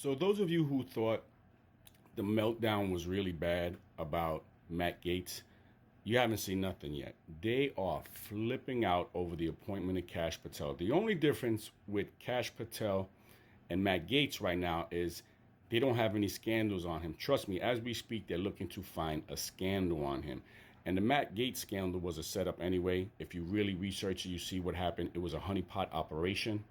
So those of you who thought the meltdown was really bad about Matt Gaetz, you haven't seen nothing yet. They are flipping out over the appointment of Kash Patel. The only difference with Kash Patel and Matt Gaetz right now is they don't have any scandals on him. Trust me, as we speak, they're looking to find a scandal on him. And the Matt Gaetz scandal was a setup anyway. If you really research it, you see what happened. It was a honeypot operation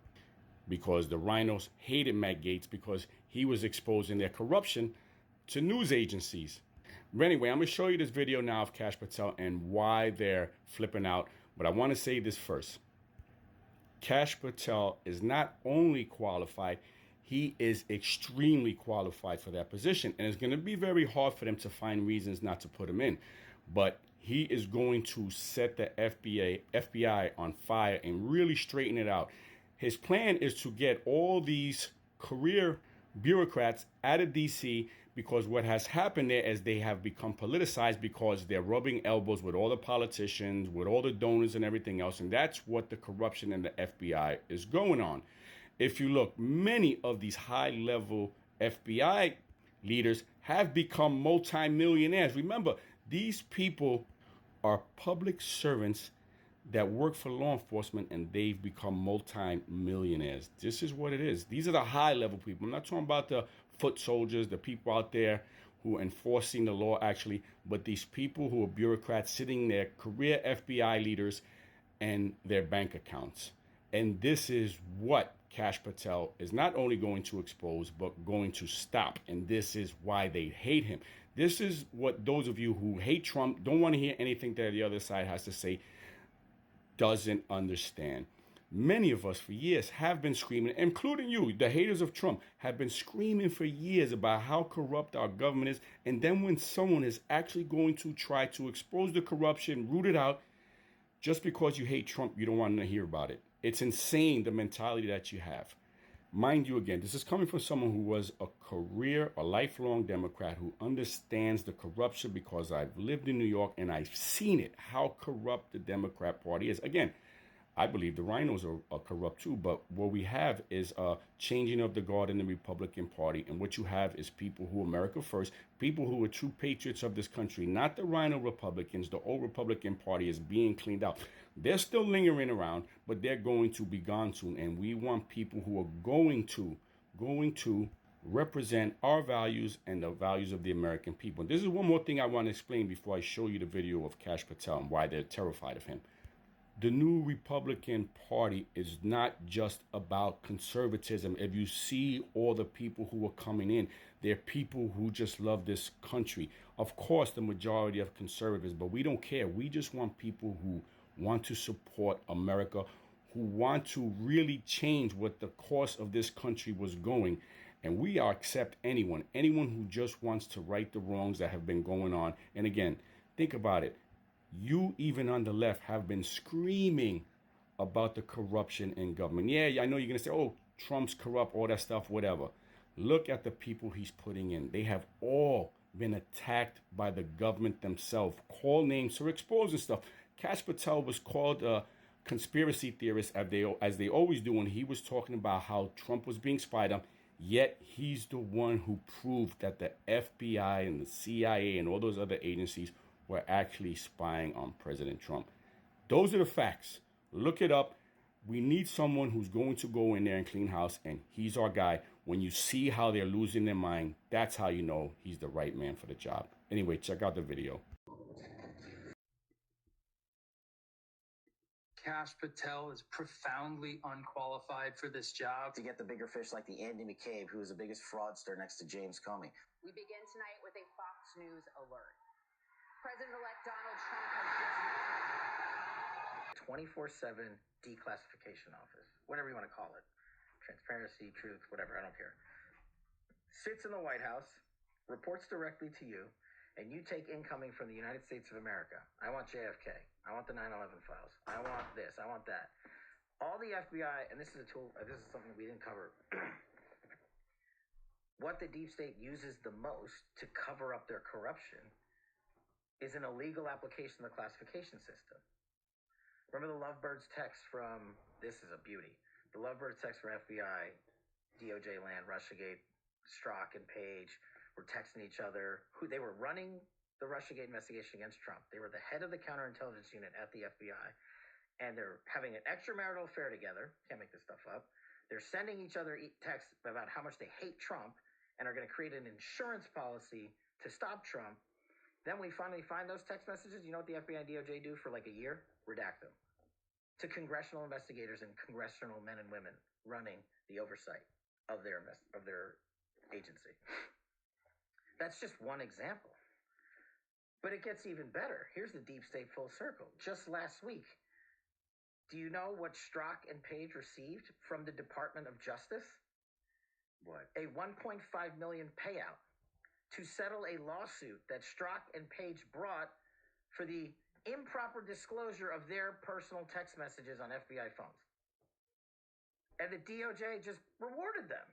because the rhinos hated Matt Gaetz because he was exposing their corruption to news agencies. But anyway, I'm going to show you this video now of Kash Patel and why they're flipping out. But I want to say this first. Kash Patel is not only qualified, he is extremely qualified for that position. And it's going to be very hard for them to find reasons not to put him in. But he is going to set the FBI on fire and really straighten it out. His plan is to get all these career bureaucrats out of D.C. because what has happened there is they have become politicized because they're rubbing elbows with all the politicians, with all the donors and everything else. And that's what the corruption in the FBI is going on. If you look, many of these high-level FBI leaders have become multimillionaires. Remember, these people are public servants that work for law enforcement and they've become multi-millionaires. This is what it is. These are the high-level people. I'm not talking about the foot soldiers, the people out there who are enforcing the law actually, but these people who are bureaucrats sitting there, career FBI leaders, and their bank accounts. And this is what Kash Patel is not only going to expose, but going to stop. And this is why they hate him. This is what those of you who hate Trump, don't want to hear anything that the other side has to say, doesn't understand. Many of us for years have been screaming, including you, the haters of Trump, have been screaming for years about how corrupt our government is. And then when someone is actually going to try to expose the corruption, root it out, just because you hate Trump, you don't want to hear about it. It's insane, the mentality that you have. Mind you, again, this is coming from someone who was a lifelong Democrat who understands the corruption because I've lived in New York and I've seen it, how corrupt the Democrat Party is. Again, I believe the rhinos are corrupt too, but what we have is a changing of the guard in the Republican Party. And what you have is people who are America first, people who are true patriots of this country, not the rhino Republicans. The old Republican Party is being cleaned out. They're still lingering around, but they're going to be gone soon. And we want people who are going to represent our values and the values of the American people. And this is one more thing I want to explain before I show you the video of Kash Patel and why they're terrified of him. The new Republican Party is not just about conservatism. If you see all the people who are coming in, they're people who just love this country. Of course, the majority of conservatives, but we don't care. We just want people who want to support America, who want to really change what the course of this country was going. And we accept anyone who just wants to right the wrongs that have been going on. And again, think about it. You, even on the left, have been screaming about the corruption in government. Yeah, I know you're going to say, oh, Trump's corrupt, all that stuff, whatever. Look at the people he's putting in. They have all been attacked by the government themselves, called names for exposing stuff. Kash Patel was called a conspiracy theorist, as they always do, when he was talking about how Trump was being spied on. Yet he's the one who proved that the FBI and the CIA and all those other agencies were actually spying on President Trump. Those are the facts. Look it up. We need someone who's going to go in there and clean house, and he's our guy. When you see how they're losing their mind, that's how you know he's the right man for the job. Anyway, check out the video. Kash Patel is profoundly unqualified for this job. To get the bigger fish like the Andy McCabe, who is the biggest fraudster next to James Comey. We begin tonight with a Fox News alert. President-elect Donald Trump has just 24/7 declassification office, whatever you want to call it. Transparency, truth, whatever, I don't care. Sits in the White House, reports directly to you, and you take incoming from the United States of America. I want JFK. I want the 9/11 files. I want this. I want that. All the FBI, and this is a tool, this is something we didn't cover. What the deep state uses the most to cover up their corruption is an illegal application of the classification system. Remember the Lovebirds text from, this is a beauty, the Lovebirds text from FBI, DOJ land, Russiagate, Strzok and Page were texting each other. Who they were running the Russiagate investigation against Trump. They were the head of the counterintelligence unit at the FBI, and they're having an extramarital affair together. Can't make this stuff up. They're sending each other texts about how much they hate Trump and are going to create an insurance policy to stop Trump. Then we finally find those text messages. You know what the FBI and DOJ do for like a year? Redact them to congressional investigators and congressional men and women running the oversight of their agency. That's just one example. But it gets even better. Here's the deep state full circle. Just last week, do you know what Strzok and Page received from the Department of Justice? What? A $1.5 million payout to settle a lawsuit that Strzok and Page brought for the improper disclosure of their personal text messages on FBI phones. And the DOJ just rewarded them.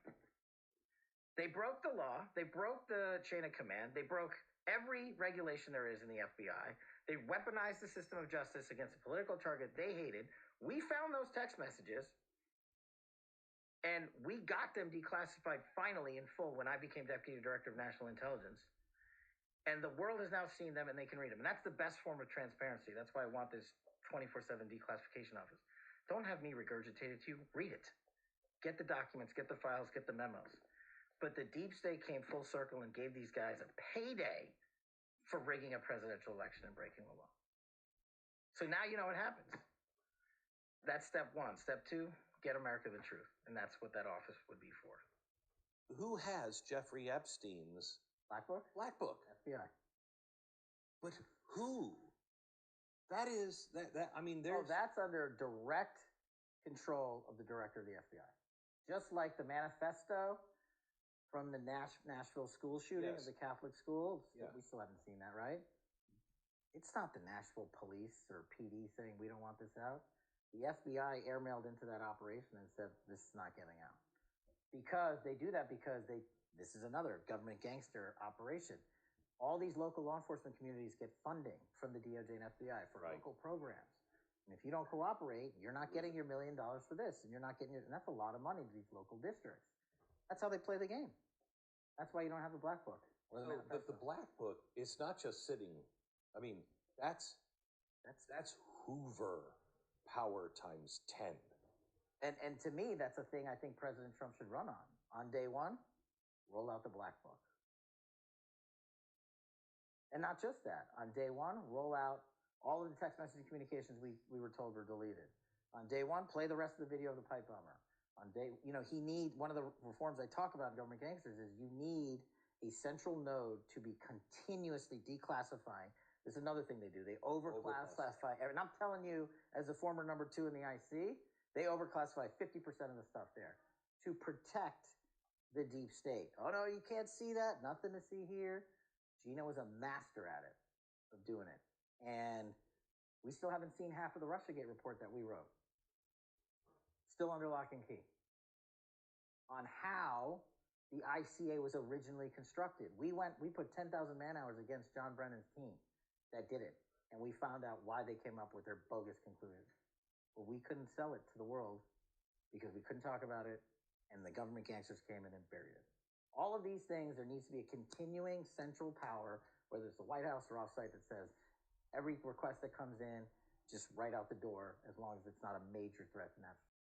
They broke the law. They broke the chain of command. They broke every regulation there is in the FBI. They weaponized the system of justice against a political target they hated. We found those text messages, and we got them declassified finally in full when I became Deputy Director of National Intelligence. And the world has now seen them, and they can read them. And that's the best form of transparency. That's why I want this 24/7 declassification office. Don't have me regurgitate it to you. Read it. Get the documents, get the files, get the memos. But the deep state came full circle and gave these guys a payday for rigging a presidential election and breaking the law. So now you know what happens. That's step one. Step two, get America the truth. And that's what that office would be for. Who has Jeffrey Epstein's Black Book? Black Book? FBI. But who? That is that. I mean, there's. Oh, that's under direct control of the director of the FBI. Just like the manifesto from the Nashville school shooting of Yes. the Catholic school. Yeah. We still haven't seen that, right? It's not the Nashville police or PD saying we don't want this out. The FBI airmailed into that operation and said this is not getting out. Because they do that because this is another government gangster operation. All these local law enforcement communities get funding from the DOJ and FBI for Right. local programs. And if you don't cooperate, you're not getting your $1 million for this, and you're not getting and that's a lot of money to these local districts. That's how they play the game. That's why you don't have the Black Book. Or the But the Black Book is not just sitting. I mean, that's Hoover power times 10. And to me, that's a thing I think President Trump should run on. On day one, roll out the Black Book. And not just that. On day one, roll out all of the text messaging communications we were told were deleted. On day one, play the rest of the video of the pipe bomber. On day, one of the reforms I talk about in government gangsters is you need a central node to be continuously declassifying. There's another thing they do. They overclassify. And I'm telling you, as a former number 2 in the IC, they overclassify 50% of the stuff there to protect the deep state. Oh, no, you can't see that. Nothing to see here. Gina was a master at it, of doing it. And we still haven't seen half of the Russiagate report that we wrote. Still under lock and key. On how the ICA was originally constructed. We put 10,000 man-hours against John Brennan's team that did it. And we found out why they came up with their bogus conclusions. But we couldn't sell it to the world because we couldn't talk about it, and the government gangsters came in and buried it. All of these things, there needs to be a continuing central power, whether it's the White House or offsite, that says every request that comes in, just right out the door, as long as it's not a major threat to national